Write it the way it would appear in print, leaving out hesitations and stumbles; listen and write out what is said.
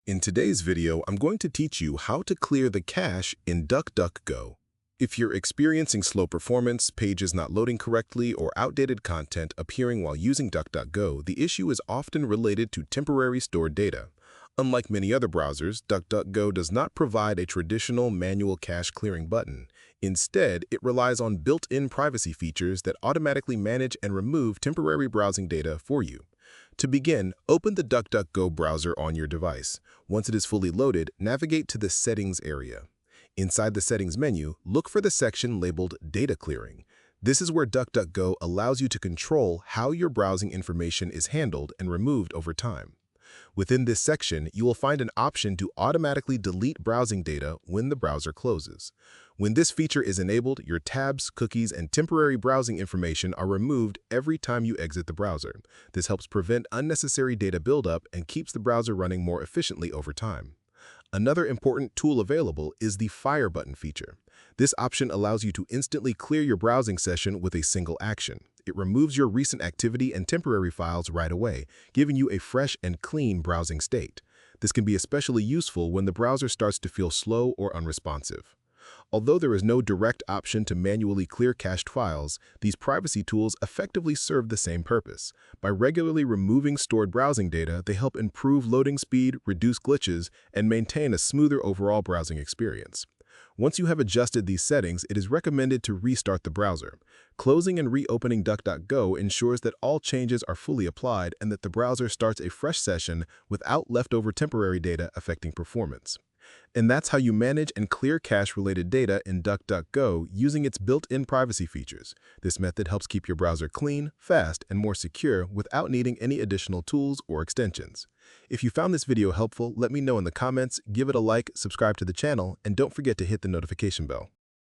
In today's video, I'm going to teach you how to clear the cache in DuckDuckGo. If you're experiencing slow performance, pages not loading correctly, or outdated content appearing while using DuckDuckGo, the issue is often related to temporary stored data. Unlike many other browsers, DuckDuckGo does not provide a traditional manual cache clearing button. Instead, it relies on built-in privacy features that automatically manage and remove temporary browsing data for you. To begin, open the DuckDuckGo browser on your device. Once it is fully loaded, navigate to the Settings area. Inside the Settings menu, look for the section labeled Data Clearing. This is where DuckDuckGo allows you to control how your browsing information is handled and removed over time. Within this section, you will find an option to automatically delete browsing data when the browser closes. When this feature is enabled, your tabs, cookies, and temporary browsing information are removed every time you exit the browser. This helps prevent unnecessary data buildup and keeps the browser running more efficiently over time. Another important tool available is the Fire button feature. This option allows you to instantly clear your browsing session with a single action. It removes your recent activity and temporary files right away, giving you a fresh and clean browsing state. This can be especially useful when the browser starts to feel slow or unresponsive. Although there is no direct option to manually clear cached files, these privacy tools effectively serve the same purpose. By regularly removing stored browsing data, they help improve loading speed, reduce glitches, and maintain a smoother overall browsing experience. Once you have adjusted these settings, it is recommended to restart the browser. Closing and reopening DuckDuckGo ensures that all changes are fully applied and that the browser starts a fresh session without leftover temporary data affecting performance. And that's how you manage and clear cache-related data in DuckDuckGo using its built-in privacy features. This method helps keep your browser clean, fast, and more secure without needing any additional tools or extensions. If you found this video helpful, let me know in the comments, give it a like, subscribe to the channel, and don't forget to hit the notification bell.